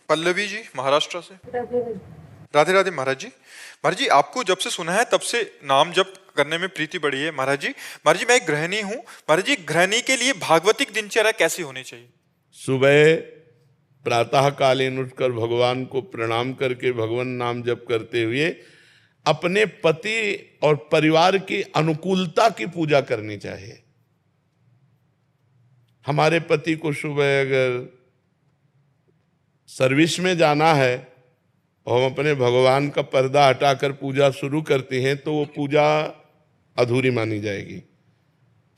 पल्लवी जी महाराष्ट्र से। राधे राधे। राधे राधे महाराज जी। महाराज जी, आपको जब से सुना है तब से नाम जप करने में प्रीति बढ़ी है। महाराज जी मैं एक गृहिणी हूँ। महाराज जी, गृहिणी के लिए भागवतिक दिनचर्या कैसी होनी चाहिए? सुबह प्रातः कालीन उठकर भगवान को प्रणाम करके भगवान नाम जप करते हुए अपने पति और परिवार की अनुकूलता की पूजा करनी चाहिए। हमारे पति को सुबह अगर सर्विस में जाना है और हम अपने भगवान का पर्दा हटाकर पूजा शुरू करते हैं तो वो पूजा अधूरी मानी जाएगी।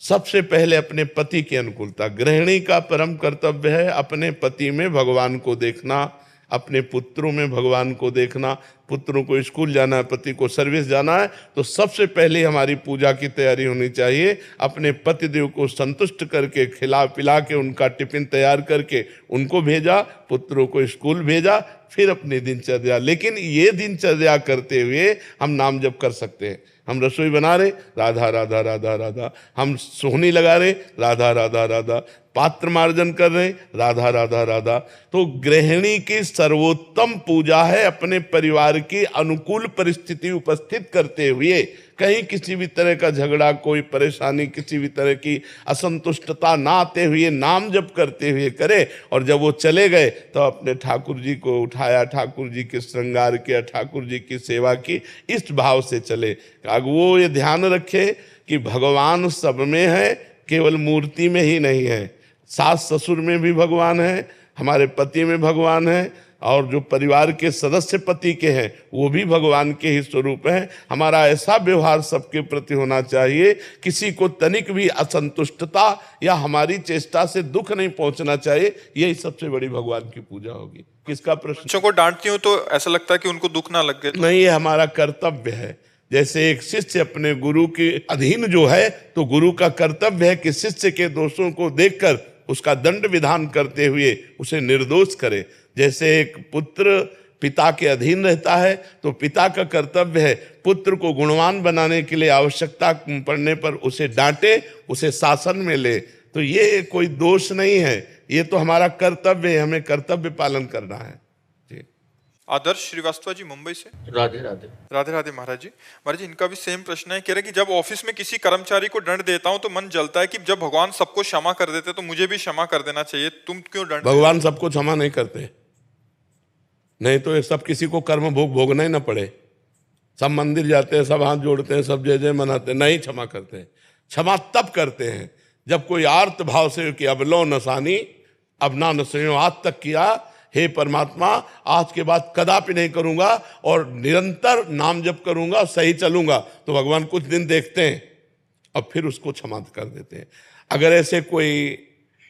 सबसे पहले अपने पति की अनुकूलता। गृहिणी का परम कर्तव्य है अपने पति में भगवान को देखना, अपने पुत्रों में भगवान को देखना। पुत्रों को स्कूल जाना है, पति को सर्विस जाना है, तो सबसे पहले हमारी पूजा की तैयारी होनी चाहिए। अपने पतिदेव को संतुष्ट करके खिला पिला के उनका टिफिन तैयार करके उनको भेजा, पुत्रों को स्कूल भेजा, फिर अपनी दिनचर्या। लेकिन ये दिनचर्या करते हुए हम नाम जप कर सकते हैं। हम रसोई बना रहे, राधा राधा राधा राधा। हम सोहनी लगा रहे, राधा राधा राधा। पात्र मार्जन कर रहे, राधा राधा राधा। तो गृहिणी की सर्वोत्तम पूजा है अपने परिवार की अनुकूल परिस्थिति उपस्थित करते हुए कहीं किसी भी तरह का झगड़ा, कोई परेशानी, किसी भी तरह की असंतुष्टता ना आते हुए नाम जप करते हुए करे। और जब वो चले गए तो अपने ठाकुर जी को उठाया, ठाकुर जी के श्रृंगार किया, ठाकुर जी की सेवा की, इस भाव से चले। वो ये ध्यान रखे कि भगवान सब में है, केवल मूर्ति में ही नहीं है। सास ससुर में भी भगवान है, हमारे पति में भगवान है, और जो परिवार के सदस्य पति के हैं वो भी भगवान के ही स्वरूप हैं। हमारा ऐसा व्यवहार सबके प्रति होना चाहिए, किसी को तनिक भी असंतुष्टता या हमारी चेष्टा से दुख नहीं पहुंचना चाहिए। यही सबसे बड़ी भगवान की पूजा होगी। किसका प्रश्न? बच्चों को डांटती हूँ तो ऐसा लगता है कि उनको दुख ना लग गए। नहीं, ये हमारा कर्तव्य है। जैसे एक शिष्य अपने गुरु के अधीन जो है, तो गुरु का कर्तव्य है कि शिष्य के दोषों को देखकर उसका दंड विधान करते हुए उसे निर्दोष करे। जैसे एक पुत्र पिता के अधीन रहता है तो पिता का कर्तव्य है पुत्र को गुणवान बनाने के लिए आवश्यकता पड़ने पर उसे डांटे, उसे शासन में ले। तो ये कोई दोष नहीं है, ये तो हमारा कर्तव्य है, हमें कर्तव्य पालन करना है। जी। आदर्श श्रीवास्तव जी मुंबई से। राधे राधे। राधे राधे महाराज जी। महाराज जी, इनका भी सेम प्रश्न है। कह रहे कि जब ऑफिस में किसी कर्मचारी को दंड देता हूं तो मन जलता है कि जब भगवान सबको क्षमा कर देते तो मुझे भी क्षमा कर देना चाहिए, तुम क्यों दंड? भगवान सबको क्षमा नहीं करते, नहीं तो ये सब किसी को कर्म भोग भोगना ही ना पड़े। सब मंदिर जाते हैं, सब हाथ जोड़ते हैं, सब जय जय मनाते हैं, नहीं क्षमा करते हैं। क्षमा तब करते हैं जब कोई आर्त भाव से कि अब लो नसानी, अब ना नसो, आज तक किया, हे परमात्मा आज के बाद कदापि नहीं करूंगा और निरंतर नाम जप करूंगा, सही चलूंगा। तो भगवान कुछ दिन देखते हैं और फिर उसको क्षमा कर देते हैं। अगर ऐसे कोई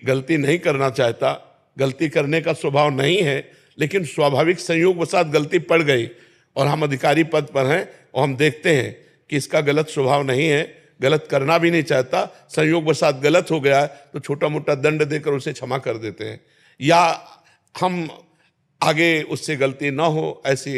गलती नहीं करना चाहता, गलती करने का स्वभाव नहीं है, लेकिन स्वाभाविक संयोग वसात गलती पड़ गई और हम अधिकारी पद पर हैं और हम देखते हैं कि इसका गलत स्वभाव नहीं है, गलत करना भी नहीं चाहता, संयोग वसात गलत हो गया है, तो छोटा मोटा दंड देकर उसे क्षमा कर देते हैं। या हम आगे उससे गलती ना हो ऐसी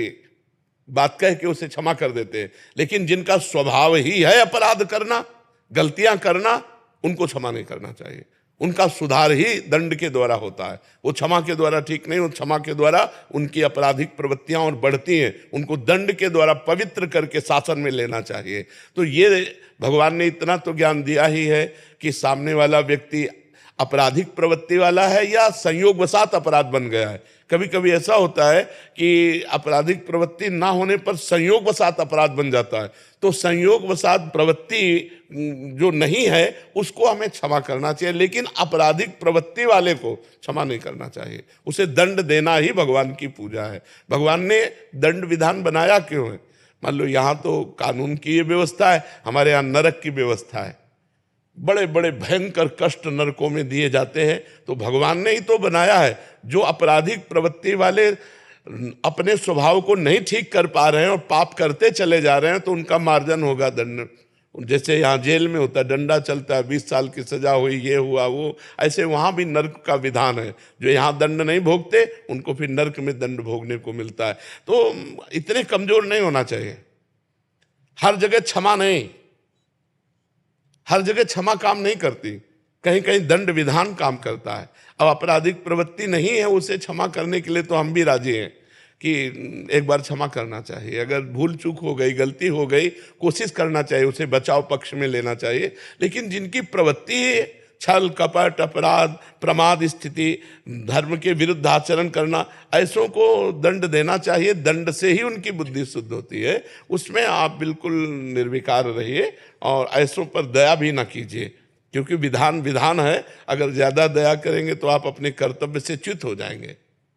बात कह के उसे क्षमा कर देते हैं। लेकिन जिनका स्वभाव ही है अपराध करना, गलतियां करना, उनको क्षमा नहीं करना चाहिए। उनका सुधार ही दंड के द्वारा होता है, वो क्षमा के द्वारा ठीक नहीं। वो क्षमा के द्वारा उनकी आपराधिक प्रवृत्तियां और बढ़ती हैं, उनको दंड के द्वारा पवित्र करके शासन में लेना चाहिए। तो ये भगवान ने इतना तो ज्ञान दिया ही है कि सामने वाला व्यक्ति आपराधिक प्रवृत्ति वाला है या संयोगवशात अपराध बन गया है। कभी कभी ऐसा होता है कि आपराधिक प्रवृत्ति ना होने पर संयोगवशात अपराध बन जाता है। तो संयोगवशात प्रवृत्ति जो नहीं है उसको हमें क्षमा करना चाहिए, लेकिन आपराधिक प्रवृत्ति वाले को क्षमा नहीं करना चाहिए। उसे दंड देना ही भगवान की पूजा है। भगवान ने दंड विधान बनाया क्यों है? मान लो यहाँ तो कानून की ये व्यवस्था है, हमारे यहाँ नरक की व्यवस्था है। बड़े बड़े भयंकर कष्ट नरकों में दिए जाते हैं, तो भगवान ने ही तो बनाया है। जो आपराधिक प्रवृत्ति वाले अपने स्वभाव को नहीं ठीक कर पा रहे हैं और पाप करते चले जा रहे हैं, तो उनका मार्जन होगा दंड। जैसे यहाँ जेल में होता है, डंडा चलता है, 20 साल की सजा हुई, ये हुआ वो, ऐसे वहाँ भी नर्क का विधान है। जो यहाँ दंड नहीं भोगते उनको फिर नर्क में दंड भोगने को मिलता है। तो इतने कमजोर नहीं होना चाहिए। हर जगह क्षमा नहीं, हर जगह क्षमा काम नहीं करती। कहीं कहीं दंड विधान काम करता है। अब आपराधिक प्रवृत्ति नहीं है, उसे क्षमा करने के लिए तो हम भी राजी हैं कि एक बार क्षमा करना चाहिए। अगर भूल चूक हो गई, गलती हो गई, कोशिश करना चाहिए, उसे बचाव पक्ष में लेना चाहिए। लेकिन जिनकी प्रवृत्ति है छल कपट अपराध प्रमाद स्थिति, धर्म के विरुद्ध आचरण करना, ऐसों को दंड देना चाहिए। दंड से ही उनकी बुद्धि शुद्ध होती है। उसमें आप बिल्कुल निर्विकार रहिए और ऐसों पर दया भी ना कीजिए, क्योंकि विधान विधान है। अगर ज्यादा दया करेंगे तो आप अपने कर्तव्य से च्युत हो जाएंगे।